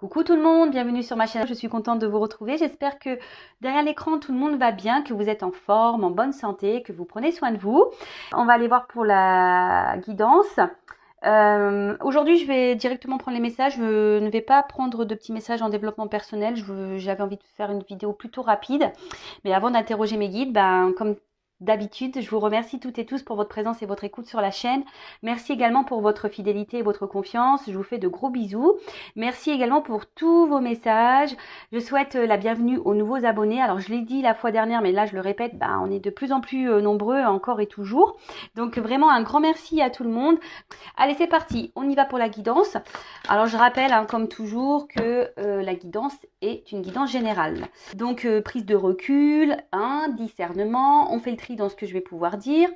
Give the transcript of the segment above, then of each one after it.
Coucou tout le monde, bienvenue sur ma chaîne, je suis contente de vous retrouver. J'espère que derrière l'écran tout le monde va bien, que vous êtes en forme, en bonne santé, que vous prenez soin de vous. On va aller voir pour la guidance. Aujourd'hui je vais directement prendre les messages, je ne vais pas prendre de petits messages en développement personnel, j'avais envie de faire une vidéo plutôt rapide. Mais avant d'interroger mes guides, comme d'habitude, je vous remercie toutes et tous pour votre présence et votre écoute sur la chaîne. Merci également pour votre fidélité et votre confiance. Je vous fais de gros bisous. Merci également pour tous vos messages. Je souhaite la bienvenue aux nouveaux abonnés. Alors, je l'ai dit la fois dernière, mais là, je le répète, on est de plus en plus nombreux encore et toujours. Donc, vraiment un grand merci à tout le monde. Allez, c'est parti. On y va pour la guidance. Alors, je rappelle, comme toujours, que la guidance est une guidance générale. Donc, prise de recul, discernement. On fait le tri dans ce que je vais pouvoir dire.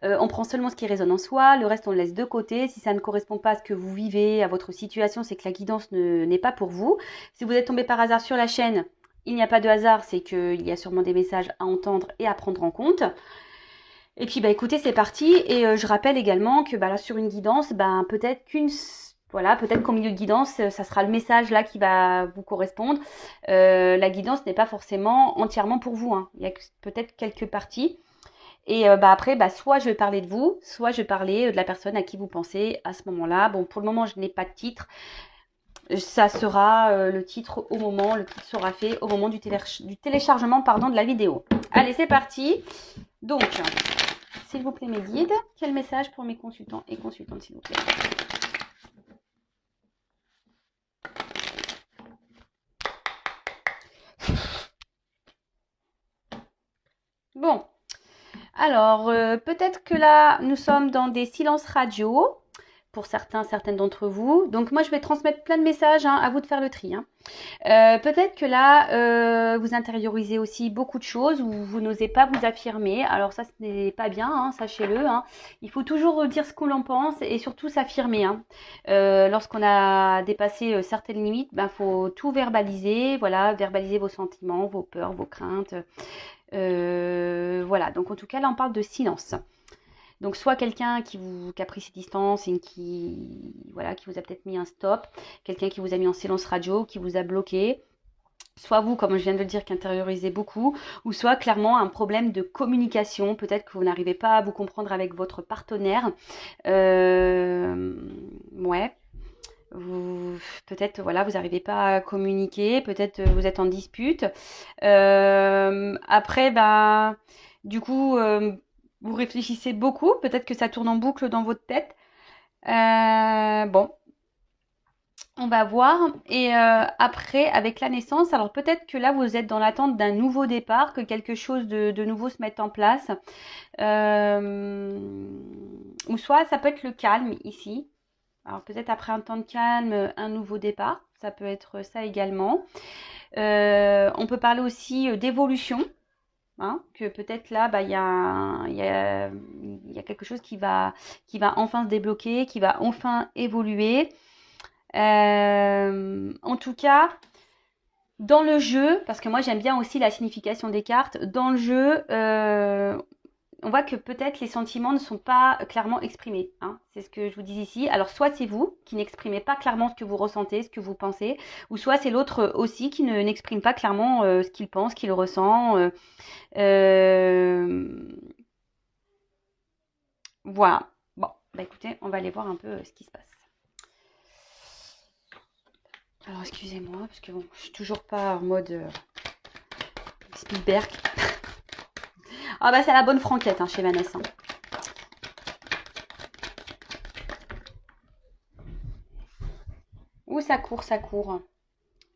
On prend seulement ce qui résonne en soi, le reste on le laisse de côté. Si ça ne correspond pas à ce que vous vivez, à votre situation, c'est que la guidance n'est pas pour vous. Si vous êtes tombé par hasard sur la chaîne, il n'y a pas de hasard, c'est qu'il y a sûrement des messages à entendre et à prendre en compte. Et puis écoutez, c'est parti. Et je rappelle également que là sur une guidance, peut-être qu'au milieu de guidance, ça sera le message là qui va vous correspondre. La guidance n'est pas forcément entièrement pour vous, hein. Il y a peut-être quelques parties. Et après, soit je vais parler de vous, soit je vais parler de la personne à qui vous pensez à ce moment-là. Bon, pour le moment, je n'ai pas de titre. Ça sera le titre le titre sera fait au moment du téléchargement de la vidéo. Allez, c'est parti. Donc, s'il vous plaît, mes guides, quel message pour mes consultants et consultantes, s'il vous plaît? Bon. Alors, peut-être que là, nous sommes dans des silences radio, pour certaines d'entre vous. Donc, moi, je vais transmettre plein de messages, à vous de faire le tri. Peut-être que là, vous intériorisez aussi beaucoup de choses ou vous n'osez pas vous affirmer. Alors ça, ce n'est pas bien, sachez-le. Il faut toujours dire ce qu'on en pense et surtout s'affirmer. Lorsqu'on a dépassé certaines limites, faut tout verbaliser. Voilà, verbaliser vos sentiments, vos peurs, vos craintes. Voilà, donc en tout cas, là, on parle de silence. Donc soit quelqu'un qui a pris ses distances et qui vous a peut-être mis un stop, quelqu'un qui vous a mis en silence radio, qui vous a bloqué, soit vous, comme je viens de le dire, qui intériorisez beaucoup, ou soit clairement un problème de communication, peut-être que vous n'arrivez pas à vous comprendre avec votre partenaire. Peut-être vous n'arrivez pas à communiquer, peut-être vous êtes en dispute. Après, du coup, vous réfléchissez beaucoup, peut-être que ça tourne en boucle dans votre tête. Bon, on va voir. Et après, avec la naissance, alors peut-être que là, vous êtes dans l'attente d'un nouveau départ, que quelque chose de nouveau se mette en place. Ou soit ça peut être le calme ici. Alors peut-être après un temps de calme, un nouveau départ. Ça peut être ça également. On peut parler aussi d'évolution. Que peut-être là, il y a quelque chose qui va enfin se débloquer, qui va enfin évoluer. En tout cas, dans le jeu, parce que moi j'aime bien aussi la signification des cartes, dans le jeu, on voit que peut-être les sentiments ne sont pas clairement exprimés. C'est ce que je vous dis ici. Alors soit c'est vous qui n'exprimez pas clairement ce que vous ressentez, ce que vous pensez, ou soit c'est l'autre aussi qui n'exprime pas clairement ce qu'il pense, ce qu'il ressent. Voilà. Bon, écoutez, on va aller voir un peu ce qui se passe. Alors excusez-moi, parce que je suis toujours pas en mode Spielberg. C'est la bonne franquette chez Vanessa. Ouh, ça court, ça court.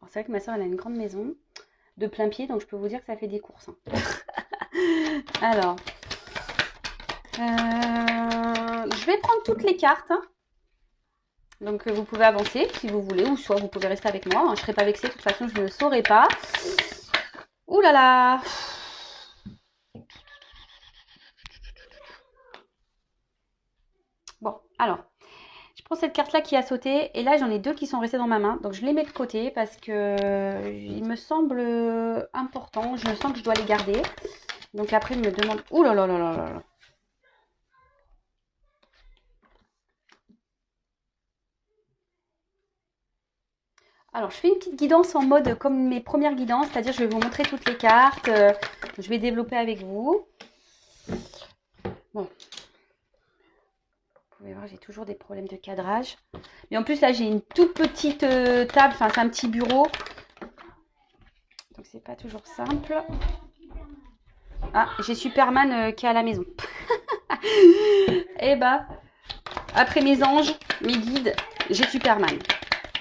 C'est vrai que ma soeur, elle a une grande maison de plein pied, donc je peux vous dire que ça fait des courses. Alors, je vais prendre toutes les cartes. Donc, vous pouvez avancer si vous voulez, ou soit vous pouvez rester avec moi. Je ne serai pas vexée, de toute façon, je ne le saurai pas. Ouh là là! Bon, alors, je prends cette carte-là qui a sauté, et là, j'en ai deux qui sont restées dans ma main. Donc, je les mets de côté parce que il me semble important. Je sens que je dois les garder. Donc, après, il me demande... Ouh là là là là là là! Alors, je fais une petite guidance en mode comme mes premières guidances, c'est-à-dire je vais vous montrer toutes les cartes, je vais développer avec vous. Bon, vous pouvez voir, j'ai toujours des problèmes de cadrage. Mais en plus, là, j'ai une toute petite table, enfin, c'est un petit bureau. Donc, c'est pas toujours simple. Ah, j'ai Superman qui est à la maison. Et bah, après mes anges, mes guides, j'ai Superman.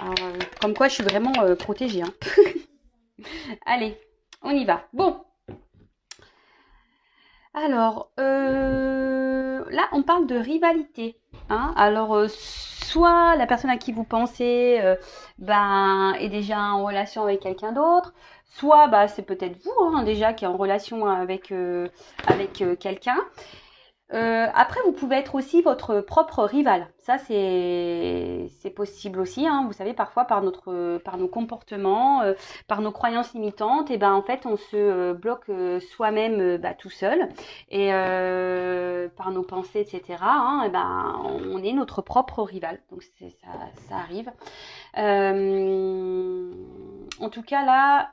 Alors, comme quoi, je suis vraiment protégée. Hein. Allez, on y va. Bon. Alors, là, on parle de rivalité. Hein. Alors, soit la personne à qui vous pensez est déjà en relation avec quelqu'un d'autre, soit c'est peut-être vous hein, déjà qui est en relation avec quelqu'un. Après, vous pouvez être aussi votre propre rival. Ça, c'est possible aussi. Hein. Vous savez, parfois, par nos comportements, par nos croyances limitantes, et en fait, on se bloque soi-même tout seul. Et par nos pensées, etc., hein, on est notre propre rival. Donc, ça arrive. En tout cas, là...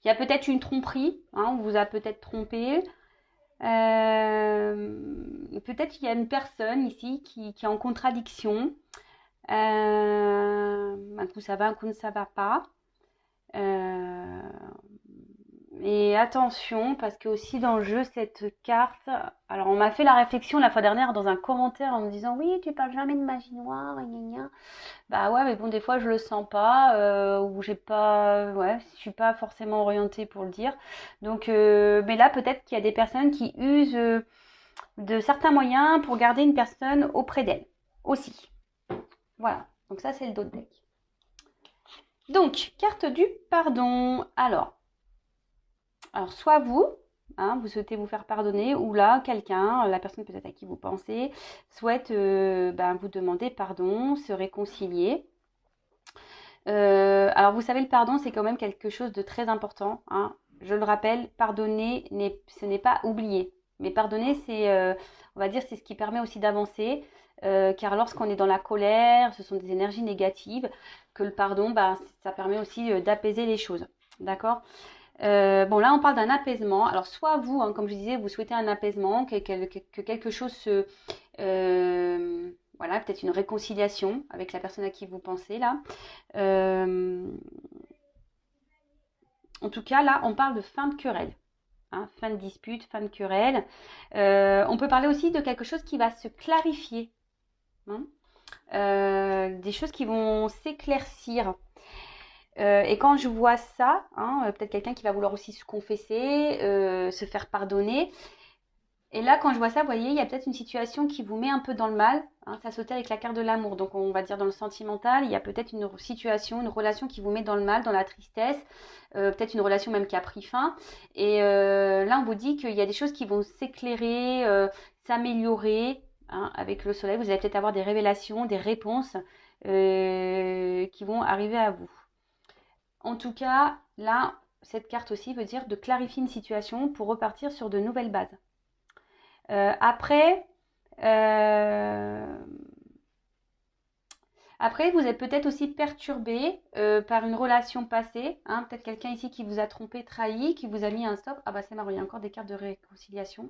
il y a peut-être une tromperie, hein, on vous a peut-être trompé. Peut-être qu'il y a une personne ici qui est en contradiction. Un coup ça va, un coup ça va pas. Et attention, parce que aussi dans le jeu, cette carte... Alors, on m'a fait la réflexion la fois dernière dans un commentaire en me disant « Oui, tu parles jamais de magie noire, gna gna. » Bah ouais, mais bon, des fois, je le sens pas, ou j'ai pas... Ouais, je suis pas forcément orientée pour le dire. Donc, mais là, peut-être qu'il y a des personnes qui usent de certains moyens pour garder une personne auprès d'elle, aussi. Voilà, donc ça, c'est le dos de deck. Donc, carte du pardon. Alors, soit vous, hein, vous souhaitez vous faire pardonner, ou là, quelqu'un, la personne peut-être à qui vous pensez, souhaite vous demander pardon, se réconcilier. Alors, vous savez, le pardon, c'est quand même quelque chose de très important. Hein. Je le rappelle, pardonner, ce n'est pas oublier. Mais pardonner, on va dire, c'est ce qui permet aussi d'avancer. Car lorsqu'on est dans la colère, ce sont des énergies négatives, que le pardon, ça permet aussi d'apaiser les choses. D'accord ? Bon, là, on parle d'un apaisement. Alors, soit vous, hein, comme je disais, vous souhaitez un apaisement, que quelque chose se... voilà, peut-être une réconciliation avec la personne à qui vous pensez, là. En tout cas, là, on parle de fin de querelle. Hein, fin de dispute, fin de querelle. On peut parler aussi de quelque chose qui va se clarifier. Hein, des choses qui vont s'éclaircir. Et quand je vois ça, hein, peut-être quelqu'un qui va vouloir aussi se confesser, se faire pardonner. Et là, quand je vois ça, vous voyez, il y a peut-être une situation qui vous met un peu dans le mal. Hein, ça sautait avec la carte de l'amour. Donc, on va dire dans le sentimental, il y a peut-être une situation, une relation qui vous met dans le mal, dans la tristesse. Peut-être une relation même qui a pris fin. Et là, on vous dit qu'il y a des choses qui vont s'éclairer, s'améliorer. Hein, avec le soleil, vous allez peut-être avoir des révélations, des réponses qui vont arriver à vous. En tout cas, là, cette carte aussi veut dire de clarifier une situation pour repartir sur de nouvelles bases. Après, vous êtes peut-être aussi perturbé par une relation passée. Hein, peut-être quelqu'un ici qui vous a trompé, trahi, qui vous a mis un stop. Ah c'est marrant, il y a encore des cartes de réconciliation.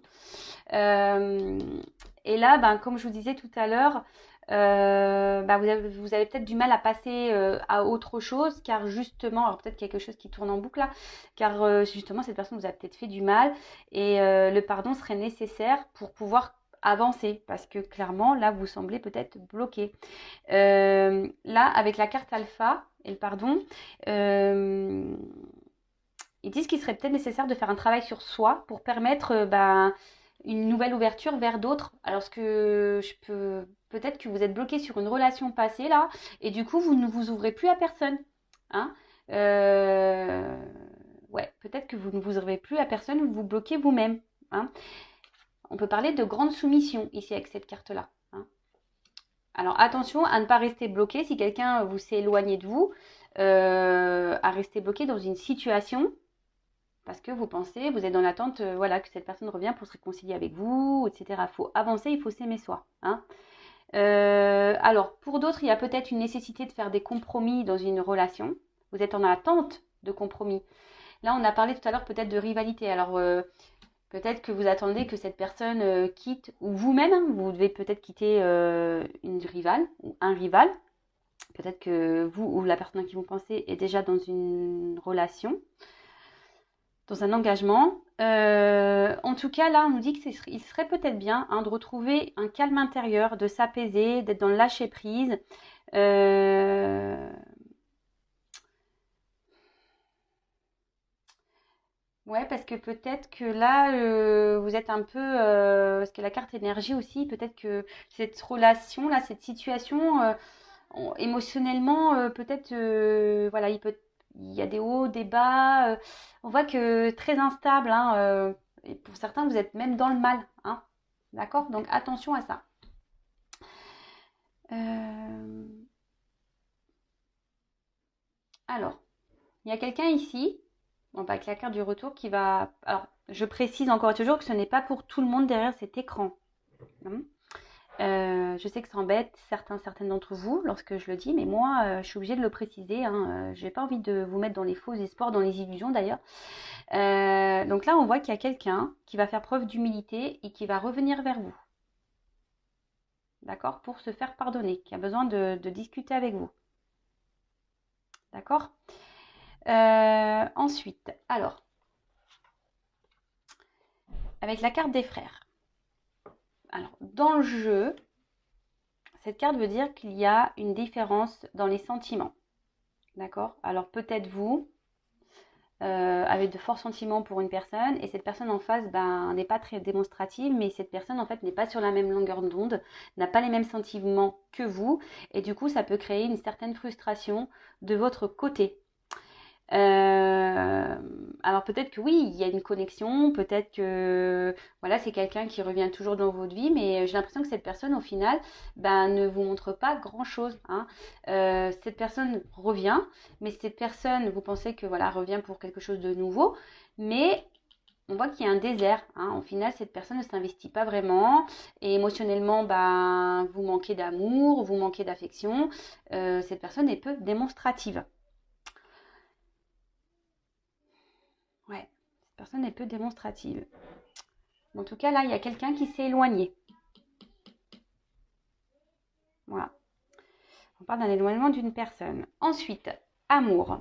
Et là, comme je vous disais tout à l'heure, vous avez peut-être du mal à passer à autre chose, car justement, alors peut-être quelque chose qui tourne en boucle là, car justement cette personne vous a peut-être fait du mal et le pardon serait nécessaire pour pouvoir avancer, parce que clairement là vous semblez peut-être bloqué. Là avec la carte alpha et le pardon, ils disent qu'il serait peut-être nécessaire de faire un travail sur soi pour permettre une nouvelle ouverture vers d'autres. Alors que peut-être que vous êtes bloqué sur une relation passée là, et du coup vous ne vous ouvrez plus à personne. Hein, ouais, peut-être que vous ne vous ouvrez plus à personne, vous vous bloquez vous-même. Hein. On peut parler de grande soumission ici avec cette carte-là. Hein. Alors attention à ne pas rester bloqué si quelqu'un vous s'est éloigné de vous, à rester bloqué dans une situation parce que vous pensez, vous êtes dans l'attente que cette personne revienne pour se réconcilier avec vous, etc. Il faut avancer, il faut s'aimer soi. Hein. Alors, pour d'autres, il y a peut-être une nécessité de faire des compromis dans une relation. Vous êtes en attente de compromis. Là, on a parlé tout à l'heure peut-être de rivalité. Alors, peut-être que vous attendez que cette personne quitte, ou vous-même, hein, vous devez peut-être quitter une rivale ou un rival. Peut-être que vous ou la personne à qui vous pensez est déjà dans une relation, dans un engagement. En tout cas, là, on nous dit qu'il serait peut-être bien hein, de retrouver un calme intérieur, de s'apaiser, d'être dans le lâcher-prise. Ouais, parce que peut-être que là, vous êtes un peu, parce que la carte énergie aussi, peut-être que cette relation-là, cette situation, émotionnellement, peut-être, voilà, il y a des hauts, des bas. On voit que très instable, hein, et pour certains, vous êtes même dans le mal, hein, d'accord? Donc attention à ça. Euh, alors, il y a quelqu'un ici, bon, bah, avec la carte du retour, qui va. Alors, je précise encore et toujours que ce n'est pas pour tout le monde derrière cet écran. Hein. Je sais que ça embête certaines d'entre vous lorsque je le dis, mais moi, je suis obligée de le préciser. Hein. Je n'ai pas envie de vous mettre dans les faux espoirs, dans les illusions d'ailleurs. Donc là, on voit qu'il y a quelqu'un qui va faire preuve d'humilité et qui va revenir vers vous. D'accord? Pour se faire pardonner, qui a besoin de discuter avec vous. D'accord? Ensuite, alors, avec la carte des frères. Alors, dans le jeu, cette carte veut dire qu'il y a une différence dans les sentiments. D'accord? Alors, peut-être vous, avec de forts sentiments pour une personne, et cette personne en face n'est pas très démonstrative, mais cette personne en fait n'est pas sur la même longueur d'onde, n'a pas les mêmes sentiments que vous, et du coup, ça peut créer une certaine frustration de votre côté. Alors peut-être que oui, il y a une connexion, peut-être que voilà, c'est quelqu'un qui revient toujours dans votre vie, mais j'ai l'impression que cette personne, au final, ne vous montre pas grand-chose. Hein. Cette personne revient, mais cette personne, vous pensez que voilà, revient pour quelque chose de nouveau, mais on voit qu'il y a un désert. Hein. Au final, cette personne ne s'investit pas vraiment, et émotionnellement, vous manquez d'amour, vous manquez d'affection. Cette personne est peu démonstrative. Ouais, cette personne est peu démonstrative. En tout cas, là, il y a quelqu'un qui s'est éloigné. Voilà. On parle d'un éloignement d'une personne. Ensuite, amour.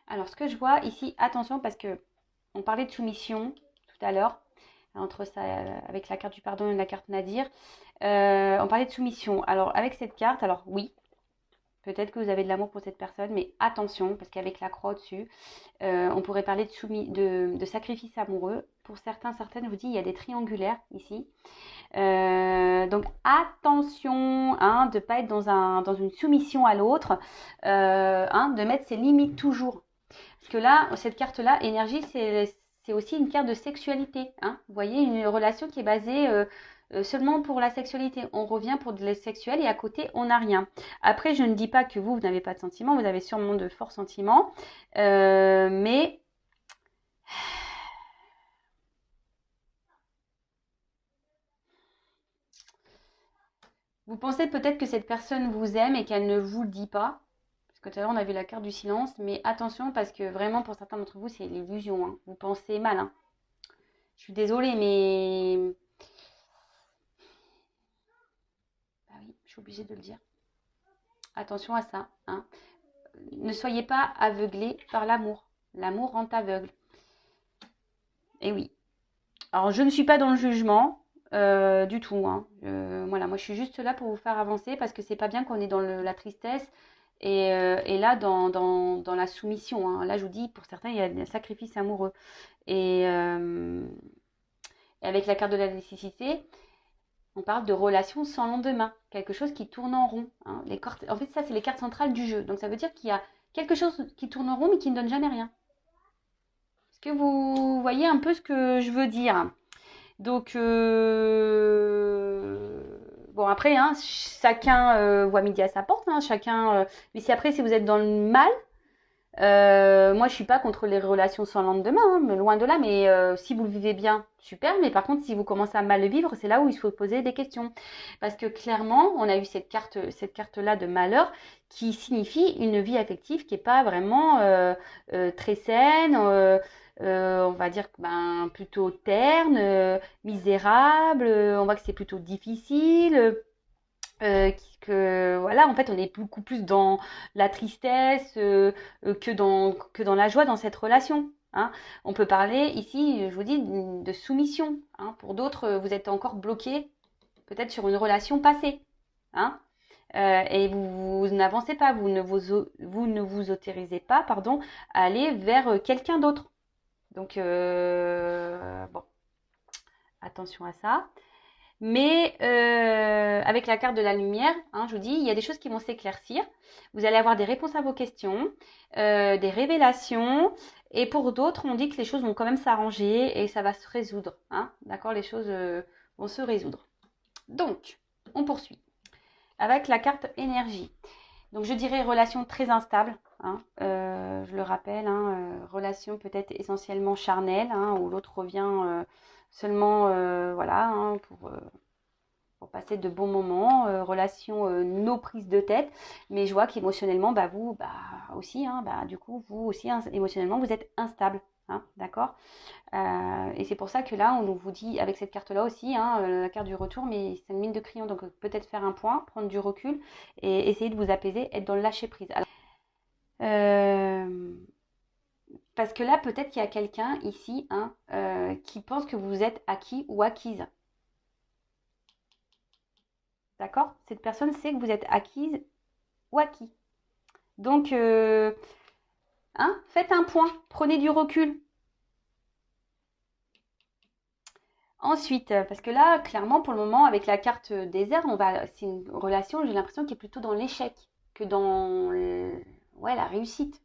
Alors, ce que je vois ici, attention, parce que on parlait de soumission tout à l'heure, entre ça, avec la carte du pardon et la carte Nadir. On parlait de soumission. Alors, avec cette carte, alors oui, peut-être que vous avez de l'amour pour cette personne, mais attention, parce qu'avec la croix au-dessus, on pourrait parler de sacrifice amoureux. Pour certaines, je vous dis, il y a des triangulaires ici. Donc attention hein, de ne pas être dans une soumission à l'autre, de mettre ses limites toujours. Parce que là, cette carte-là, énergie, c'est aussi une carte de sexualité. Hein. Vous voyez, une relation qui est basée seulement pour la sexualité. On revient pour le sexuel et à côté, on n'a rien. Après, je ne dis pas que vous n'avez pas de sentiments. Vous avez sûrement de forts sentiments. Mais vous pensez peut-être que cette personne vous aime et qu'elle ne vous le dit pas. Parce que tout à l'heure, on a vu la carte du silence. Mais attention, parce que vraiment, pour certains d'entre vous, c'est l'illusion. Hein. Vous pensez mal. Hein. Je suis désolée, mais... Bah oui, je suis obligée de le dire. Attention à ça. Hein. Ne soyez pas aveuglés par l'amour. L'amour rend aveugle. Et oui. Alors, je ne suis pas dans le jugement du tout. Hein. Voilà, moi, je suis juste là pour vous faire avancer parce que c'est pas bien qu'on est dans la tristesse et là, dans la soumission. Hein. Là, je vous dis, pour certains, il y a un sacrifice amoureux. Et avec la carte de la nécessité, on parle de relations sans lendemain, quelque chose qui tourne en rond. Hein. En fait, ça, c'est les cartes centrales du jeu. Donc, ça veut dire qu'il y a quelque chose qui tourne en rond, mais qui ne donne jamais rien. Est-ce que vous voyez un peu ce que je veux dire? Donc, bon, après, hein, chacun voit midi à sa porte. Hein, chacun, mais si après, si vous êtes dans le mal, Moi, je suis pas contre les relations sans lendemain, hein, mais loin de là. Mais si vous le vivez bien, super. Mais par contre, si vous commencez à mal le vivre, c'est là où il faut poser des questions. Parce que clairement, on a eu cette carte-là de malheur qui signifie une vie affective qui est pas vraiment très saine. On va dire ben, plutôt terne, misérable. On voit que c'est plutôt difficile. Que voilà, en fait, on est beaucoup plus dans la tristesse que dans la joie dans cette relation. Hein. On peut parler ici, je vous dis, de soumission. Hein. Pour d'autres, vous êtes encore bloqué peut-être sur une relation passée. Hein. Et vous n'avancez pas, vous ne vous autorisez pas, pardon, à aller vers quelqu'un d'autre. Donc, bon, attention à ça. Mais avec la carte de la lumière, hein, je vous dis, il y a des choses qui vont s'éclaircir. Vous allez avoir des réponses à vos questions, des révélations. Et pour d'autres, on dit que les choses vont quand même s'arranger et ça va se résoudre. Hein, d'accord, les choses vont se résoudre. Donc, on poursuit avec la carte énergie. Donc, je dirais relation très instable. Hein, je le rappelle, hein, relation peut-être essentiellement charnelle, hein, où l'autre revient seulement voilà, hein, pour passer de bons moments, relation no prise de tête, mais je vois qu'émotionnellement, bah vous, bah aussi, hein, bah du coup, vous aussi, hein, émotionnellement, vous êtes instable, hein, d'accord. Et c'est pour ça que là, on vous dit, avec cette carte-là aussi, hein, la carte du retour, mais c'est une mine de crayon, donc peut-être faire un point, prendre du recul et essayer de vous apaiser, être dans le lâcher prise. Alors, parce que là, peut-être qu'il y a quelqu'un ici, hein, qui pense que vous êtes acquis ou acquise. D'accord? Cette personne sait que vous êtes acquise ou acquis. Donc, hein, faites un point, prenez du recul. Ensuite, parce que là, clairement, pour le moment, avec la carte désert, c'est une relation, j'ai l'impression, qui est plutôt dans l'échec que dans ouais, la réussite.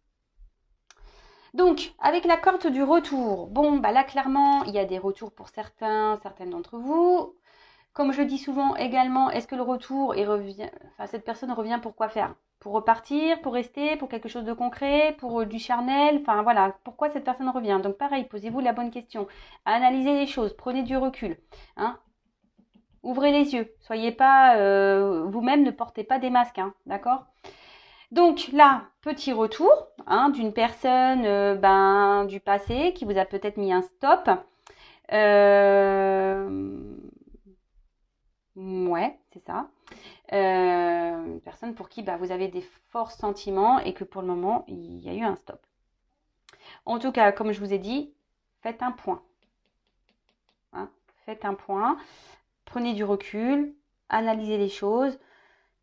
Donc, avec la carte du retour, bon, bah là, clairement, il y a des retours pour certaines d'entre vous. Comme je dis souvent également, est-ce que le retour, enfin, cette personne revient pour quoi faire? Pour repartir, pour rester, pour quelque chose de concret, pour du charnel, enfin voilà, pourquoi cette personne revient? Donc pareil, posez-vous la bonne question, analysez les choses, prenez du recul, hein. Ouvrez les yeux, soyez pas vous-même, ne portez pas des masques, hein, d'accord? Donc là, petit retour hein, d'une personne ben, du passé qui vous a peut-être mis un stop. Ouais, c'est ça. Une personne pour qui bah, vous avez des forts sentiments et que pour le moment, il y a eu un stop. En tout cas, comme je vous ai dit, faites un point. Hein, faites un point, prenez du recul, analysez les choses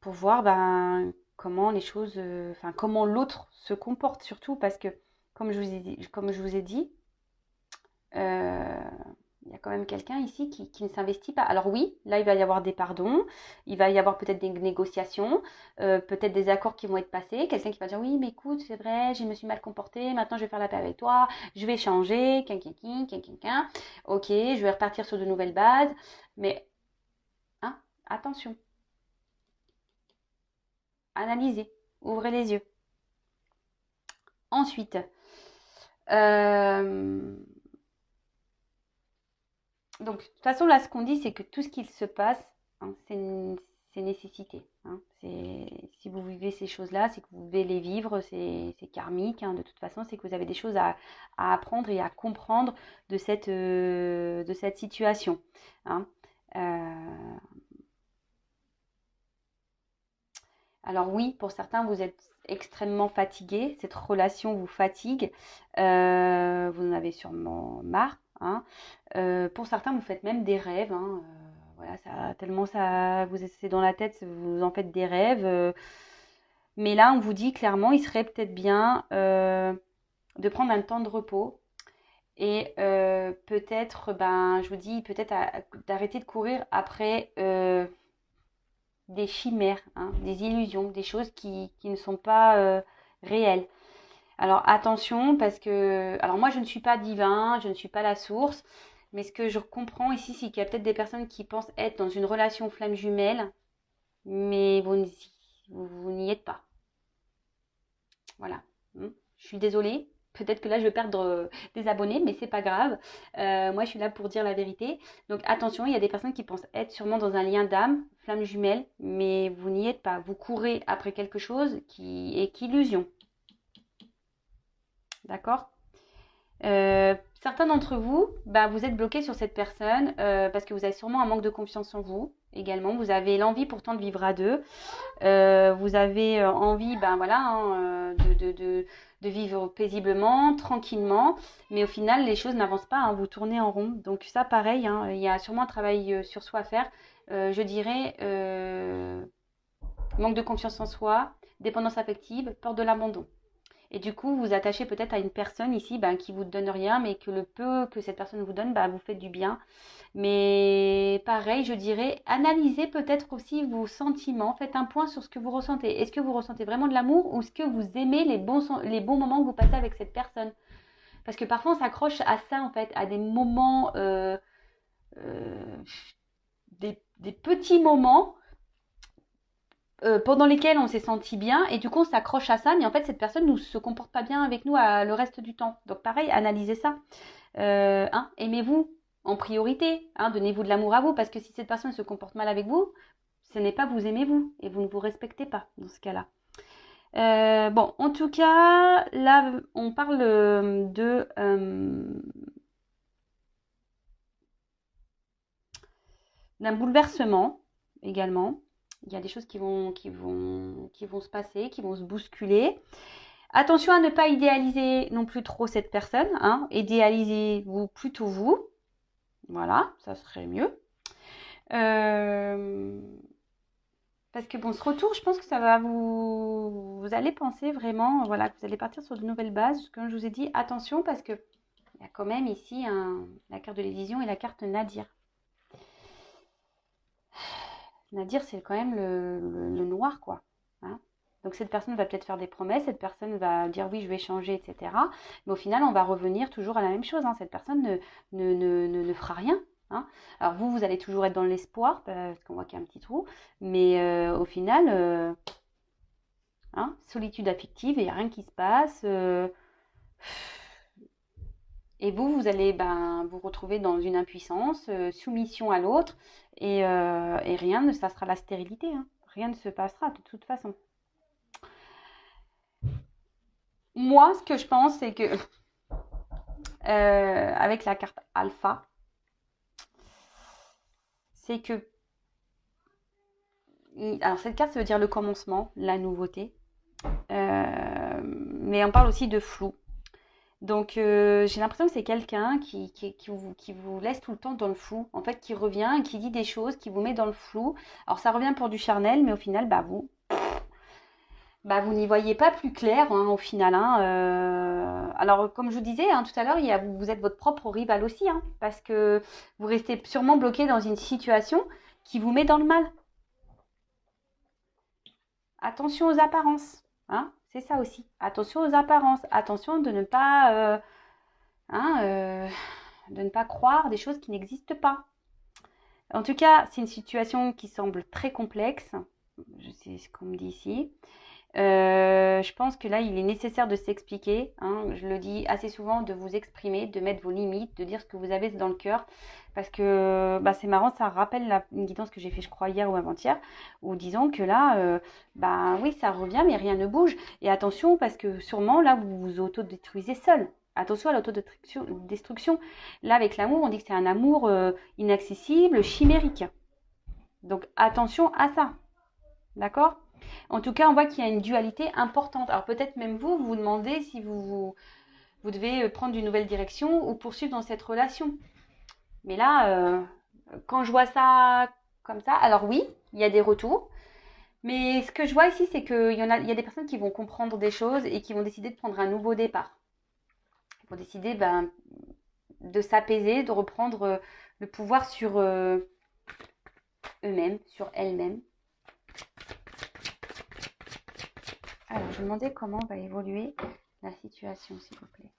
pour voir ben, comment les choses, enfin comment l'autre se comporte surtout parce que comme je vous ai dit, euh, il y a quand même quelqu'un ici qui ne s'investit pas. Alors oui, là, il va y avoir des pardons, il va y avoir peut-être des négociations, peut-être des accords qui vont être passés. Quelqu'un qui va dire, oui, mais écoute, c'est vrai, je me suis mal comportée, maintenant je vais faire la paix avec toi, je vais changer, ok, je vais repartir sur de nouvelles bases. Mais, hein, attention, analysez, ouvrez les yeux. Ensuite, donc, de toute façon, là, ce qu'on dit, c'est que tout ce qu'il se passe, hein, c'est nécessité. Hein. Si vous vivez ces choses-là, c'est que vous devez les vivre, c'est karmique. Hein. De toute façon, c'est que vous avez des choses à apprendre et à comprendre de cette situation. Hein. Euh, Alors oui, pour certains, vous êtes extrêmement fatigué. Cette relation vous fatigue. Vous en avez sûrement marre. Hein. Pour certains, vous faites même des rêves. Hein. Voilà, tellement ça vous c'est dans la tête, vous en faites des rêves. Mais là, on vous dit clairement, il serait peut-être bien de prendre un temps de repos et peut-être, ben, je vous dis, peut-être d'arrêter de courir après des chimères, hein, des illusions, des choses qui ne sont pas réelles. Alors attention parce que, alors moi je ne suis pas divin, je ne suis pas la source, mais ce que je comprends ici, c'est qu'il y a peut-être des personnes qui pensent être dans une relation flamme jumelle, mais vous n'y êtes pas. Voilà. Je suis désolée. Peut-être que là, je vais perdre des abonnés, mais c'est pas grave. Moi, je suis là pour dire la vérité. Donc, attention, il y a des personnes qui pensent être sûrement dans un lien d'âme, flamme jumelle, mais vous n'y êtes pas. Vous courez après quelque chose qui est qu'illusion. D'accord? Certains d'entre vous, bah, vous êtes bloqués sur cette personne parce que vous avez sûrement un manque de confiance en vous également. Vous avez l'envie pourtant de vivre à deux. Vous avez envie, ben voilà, hein, de vivre paisiblement, tranquillement, mais au final, les choses n'avancent pas, hein, vous tournez en rond. Donc ça, pareil, hein, il y a sûrement un travail sur soi à faire. Je dirais manque de confiance en soi, dépendance affective, peur de l'abandon. Et du coup, vous vous attachez peut-être à une personne ici ben, qui vous donne rien, mais que le peu que cette personne vous donne, ben, vous faites du bien. Mais pareil, je dirais, analysez peut-être aussi vos sentiments. Faites un point sur ce que vous ressentez. Est-ce que vous ressentez vraiment de l'amour ou est-ce que vous aimez les bons moments que vous passez avec cette personne? Parce que parfois, on s'accroche à ça, en fait, à des moments, euh, des petits moments pendant lesquels on s'est senti bien et du coup, on s'accroche à ça. Mais en fait, cette personne ne se comporte pas bien avec nous le reste du temps. Donc pareil, analysez ça. Hein, aimez-vous en priorité, hein, donnez-vous de l'amour à vous, parce que si cette personne se comporte mal avec vous, ce n'est pas vous aimez vous, et vous ne vous respectez pas dans ce cas-là. Bon, en tout cas, là, on parle d'un bouleversement également. Il y a des choses qui vont se passer, qui vont se bousculer. Attention à ne pas idéaliser non plus trop cette personne. Hein. Idéalisez-vous plutôt vous. Voilà, ça serait mieux. Parce que bon, ce retour, je pense que ça va vous allez penser vraiment, voilà, que vous allez partir sur de nouvelles bases. Comme je vous ai dit, attention parce que il y a quand même ici la carte de l'évision et la carte Nadir. Nadir, c'est quand même le noir, quoi. Hein. Donc cette personne va peut-être faire des promesses, cette personne va dire oui, je vais changer, etc. Mais au final, on va revenir toujours à la même chose. Hein. Cette personne ne fera rien. Hein. Alors vous allez toujours être dans l'espoir, parce qu'on voit qu'il y a un petit trou. Mais au final, hein, solitude affective, il n'y a rien qui se passe. Et vous allez vous retrouver dans une impuissance, soumission à l'autre, et rien, ça sera la stérilité. Hein. Rien ne se passera de toute façon. Moi, ce que je pense, c'est que avec la carte alpha, c'est que alors cette carte, ça veut dire le commencement, la nouveauté, mais on parle aussi de flou. Donc j'ai l'impression que c'est quelqu'un qui vous laisse tout le temps dans le flou, en fait, qui revient, qui dit des choses, qui vous met dans le flou. Alors ça revient pour du charnel, mais au final, vous n'y voyez pas plus clair hein, au final. Hein, alors, comme je vous disais hein, tout à l'heure, vous êtes votre propre rival aussi, hein, parce que vous restez sûrement bloqué dans une situation qui vous met dans le mal. Attention aux apparences, hein, c'est ça aussi. Attention aux apparences, attention de ne pas, hein, de ne pas croire des choses qui n'existent pas. En tout cas, c'est une situation qui semble très complexe. Je sais ce qu'on me dit ici. Je pense que là, il est nécessaire de s'expliquer. Hein, je le dis assez souvent, de vous exprimer, de mettre vos limites, de dire ce que vous avez dans le cœur. Parce que c'est marrant, ça rappelle une guidance que j'ai fait, je crois, hier ou avant-hier, où disons que là, oui, ça revient, mais rien ne bouge. Et attention, parce que sûrement, là, vous vous autodétruisez seul. Attention à l'autodestruction. Là, avec l'amour, on dit que c'est un amour inaccessible, chimérique. Donc, attention à ça. D'accord ? En tout cas, on voit qu'il y a une dualité importante. Alors peut-être même vous vous demandez si vous devez prendre une nouvelle direction ou poursuivre dans cette relation. Mais là, quand je vois ça comme ça, alors oui, il y a des retours. Mais ce que je vois ici, c'est qu'il y a des personnes qui vont comprendre des choses et qui vont décider de prendre un nouveau départ. Ils vont décider de s'apaiser, de reprendre le pouvoir sur eux-mêmes, sur elles-mêmes. Alors, je me demandais comment va évoluer la situation, s'il vous plaît.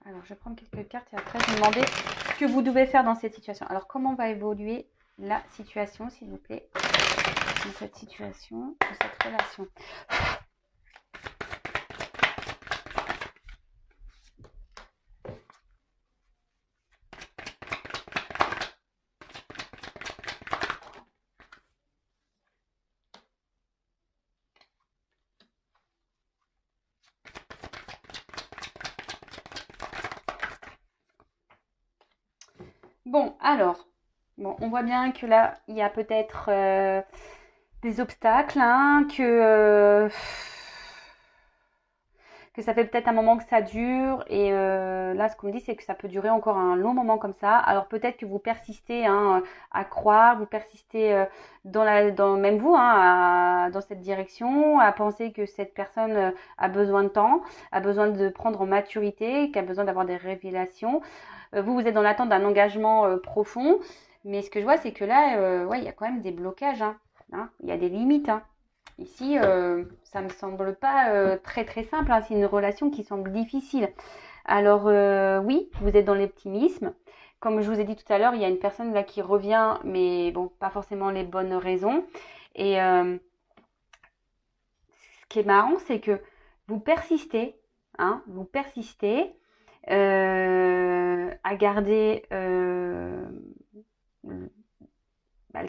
Alors, Alors, je vais prendre quelques cartes et après, je vais demander ce que vous devez faire dans cette situation. Alors, comment va évoluer la situation, s'il vous plaît, dans cette situation, dans cette relation? Bon, alors, bon, on voit bien que là, il y a peut-être des obstacles, hein, que ça fait peut-être un moment que ça dure. Et là, ce qu'on me dit, c'est que ça peut durer encore un long moment comme ça. Alors peut-être que vous persistez, hein, à croire, vous persistez même vous, hein, dans cette direction, à penser que cette personne a besoin de temps, a besoin de prendre en maturité, qu'a besoin d'avoir des révélations. Vous êtes dans l'attente d'un engagement profond. Mais ce que je vois, c'est que là, ouais, il y a quand même des blocages, hein, hein, il y a des limites, hein. Ici, ça me semble pas très très simple, hein. C'est une relation qui semble difficile. Alors oui, vous êtes dans l'optimisme. Comme je vous ai dit tout à l'heure, il y a une personne là qui revient, mais bon, pas forcément les bonnes raisons. Et ce qui est marrant, c'est que vous persistez, hein, vous persistez à garder, bah,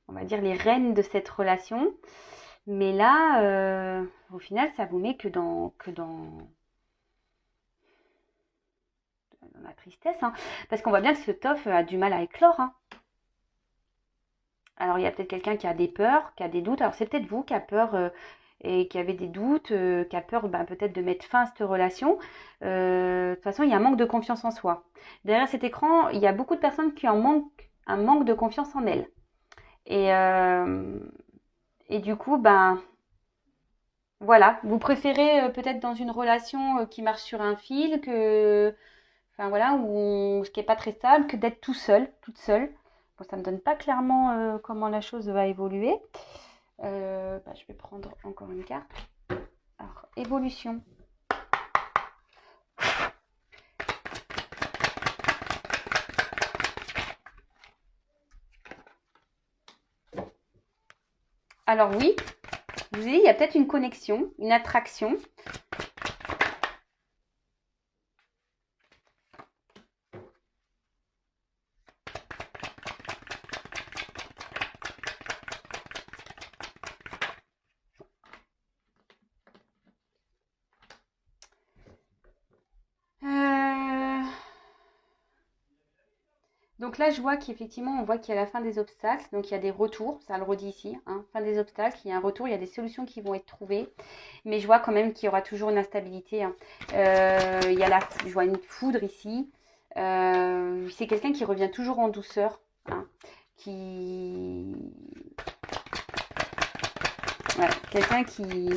on va dire, les rênes de cette relation. Mais là, au final, ça vous met dans la tristesse, hein. Parce qu'on voit bien que ce tof a du mal à éclore, hein. Alors, il y a peut-être quelqu'un qui a des peurs, qui a des doutes. Alors, c'est peut-être vous qui a peur et qui avez des doutes, qui a peur peut-être de mettre fin à cette relation. De toute façon, il y a un manque de confiance en soi. Derrière cet écran, il y a beaucoup de personnes qui en manquent un manque de confiance en elles. Et, euh, et du coup, voilà, vous préférez peut-être dans une relation qui marche sur un fil, enfin voilà, ce qui est pas très stable, que d'être tout seul, toute seule. Bon, ça me donne pas clairement comment la chose va évoluer. Je vais prendre encore une carte. Alors, évolution. Alors oui, je vous ai dit, il y a peut-être une connexion, une attraction. Donc là, je vois qu'effectivement, on voit qu'il y a la fin des obstacles. Donc il y a des retours, ça le redit ici, hein, fin des obstacles, il y a un retour, il y a des solutions qui vont être trouvées. Mais je vois quand même qu'il y aura toujours une instabilité, hein. Je vois une foudre ici. C'est quelqu'un qui revient toujours en douceur, hein, qui... Ouais, quelqu'un qui...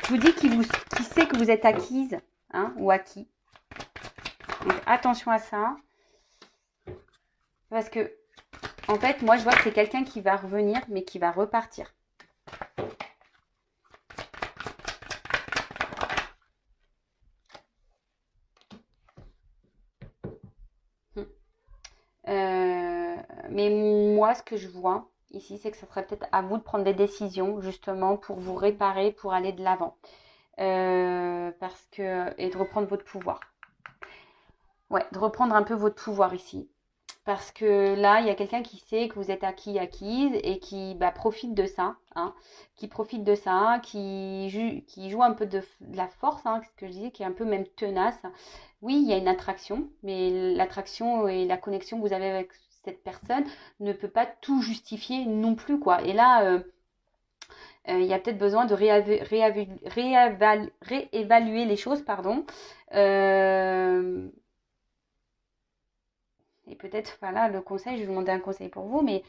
Je vous dis qui sait que vous êtes acquise, hein, ou acquis. Donc attention à ça. Parce que, en fait, moi, je vois que c'est quelqu'un qui va revenir, mais qui va repartir. Mais moi, ce que je vois ici, c'est que ça serait peut-être à vous de prendre des décisions, justement, pour vous réparer, pour aller de l'avant. Et de reprendre votre pouvoir. Ouais, de reprendre un peu votre pouvoir ici. Parce que là, il y a quelqu'un qui sait que vous êtes acquise et qui profite de ça, hein, qui profite de ça, qui joue un peu de la force, hein, ce que je disais, qui est un peu même tenace. Oui, il y a une attraction, mais l'attraction et la connexion que vous avez avec cette personne ne peut pas tout justifier non plus, quoi. Et là, il y a peut-être besoin de réévaluer les choses, pardon. Euh, et peut-être, voilà, le conseil, je vais vous demander un conseil pour vous, mais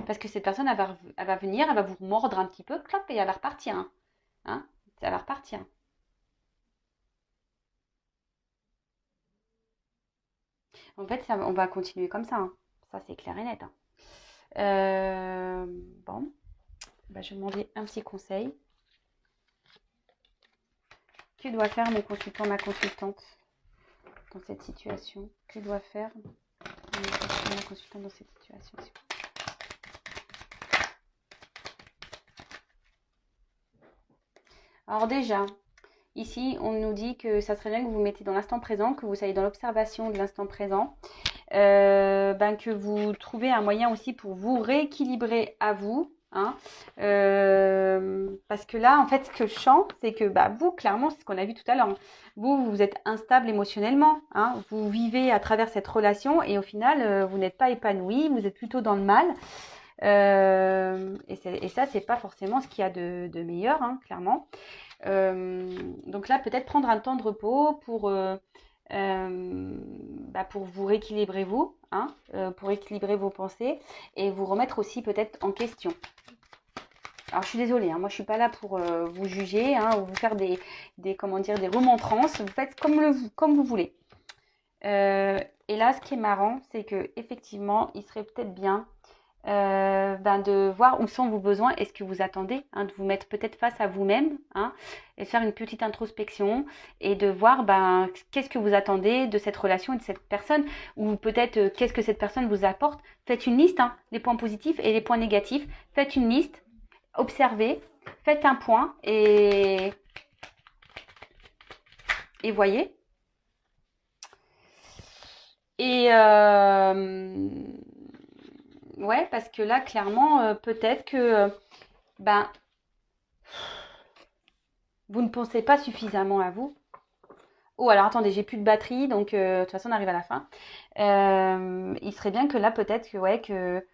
parce que cette personne, elle va venir, elle va vous mordre un petit peu, clap, et elle va repartir, hein. Hein, elle va repartir. En fait, on va continuer comme ça, hein. Ça, c'est clair et net, hein. Bon, je vais demander un petit conseil. Que doit faire mon consultant, ma consultante dans cette situation? Que doit faire la consultante dans cette situation? Alors déjà, ici, on nous dit que ça serait bien que vous vous mettez dans l'instant présent, que vous soyez dans l'observation de l'instant présent, que vous trouvez un moyen aussi pour vous rééquilibrer à vous. Hein, parce que là, en fait, ce que je sens, c'est que vous, clairement, c'est ce qu'on a vu tout à l'heure. Vous êtes instable émotionnellement. Hein, vous vivez à travers cette relation et au final, vous n'êtes pas épanoui, vous êtes plutôt dans le mal. Et ça, c'est pas forcément ce qu'il y a de meilleur, hein, clairement. Donc là, peut-être prendre un temps de repos pour vous rééquilibrer vous, hein, pour équilibrer vos pensées et vous remettre aussi peut-être en question. Alors je suis désolée, hein, moi je suis pas là pour vous juger, hein, ou vous faire des remontrances. Vous faites comme vous voulez. Et là, ce qui est marrant, c'est que effectivement, il serait peut-être bien de voir où sont vos besoins et ce que vous attendez, hein, de vous mettre peut-être face à vous-même, hein, et faire une petite introspection et de voir qu'est-ce que vous attendez de cette relation et de cette personne, ou peut-être qu'est-ce que cette personne vous apporte. Faites une liste, hein, les points positifs et les points négatifs. Faites une liste, observez, faites un point et voyez. Et ouais, parce que là, clairement, peut-être que vous ne pensez pas suffisamment à vous. Oh, alors attendez, j'ai plus de batterie, donc de toute façon, on arrive à la fin. Il serait bien que là, peut-être que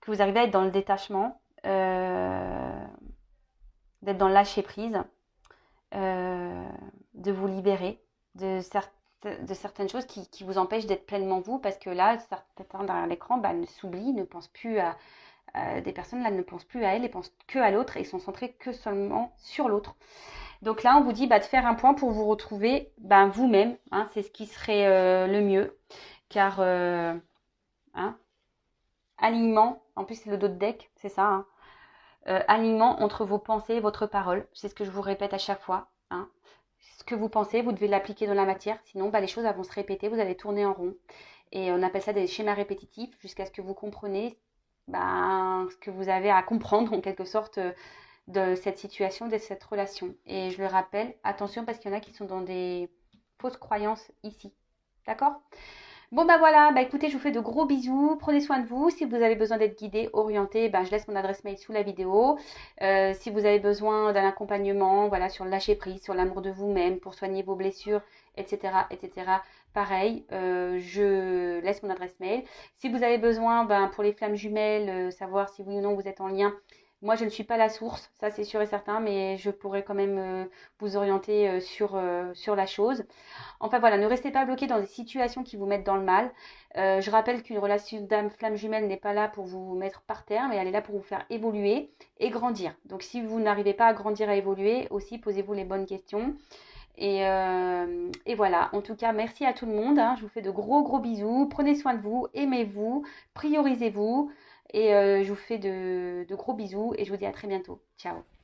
vous arrivez à être dans le détachement, d'être dans le lâcher-prise, de vous libérer de certaines choses qui vous empêchent d'être pleinement vous, parce que là, certains derrière l'écran ne s'oublient, ne pensent plus à des personnes là ne pensent plus à elles, elles pensent que à l'autre et sont centrées que seulement sur l'autre. Donc là, on vous dit de faire un point pour vous retrouver vous-même, hein, c'est ce qui serait le mieux, car alignement, en plus c'est le dos de deck, c'est ça, hein, alignement entre vos pensées et votre parole, c'est ce que je vous répète à chaque fois, hein. Ce que vous pensez, vous devez l'appliquer dans la matière, sinon les choses vont se répéter, vous allez tourner en rond. Et on appelle ça des schémas répétitifs jusqu'à ce que vous compreniez ce que vous avez à comprendre en quelque sorte de cette situation, de cette relation. Et je le rappelle, attention parce qu'il y en a qui sont dans des fausses croyances ici. D'accord ? Bon voilà, écoutez, je vous fais de gros bisous, prenez soin de vous. Si vous avez besoin d'être guidé, orienté, je laisse mon adresse mail sous la vidéo. Si vous avez besoin d'un accompagnement, voilà, sur le lâcher prise, sur l'amour de vous-même, pour soigner vos blessures, etc., pareil, je laisse mon adresse mail. Si vous avez besoin, pour les flammes jumelles, savoir si oui ou non vous êtes en lien, moi, je ne suis pas la source, ça c'est sûr et certain, mais je pourrais quand même vous orienter sur la chose. Enfin voilà, ne restez pas bloqué dans des situations qui vous mettent dans le mal. Je rappelle qu'une relation d'âme flamme jumelle n'est pas là pour vous mettre par terre, mais elle est là pour vous faire évoluer et grandir. Donc si vous n'arrivez pas à grandir, à évoluer, aussi posez-vous les bonnes questions. Et voilà, en tout cas, merci à tout le monde, hein. Je vous fais de gros bisous. Prenez soin de vous, aimez-vous, priorisez-vous. Et je vous fais de gros bisous et je vous dis à très bientôt. Ciao.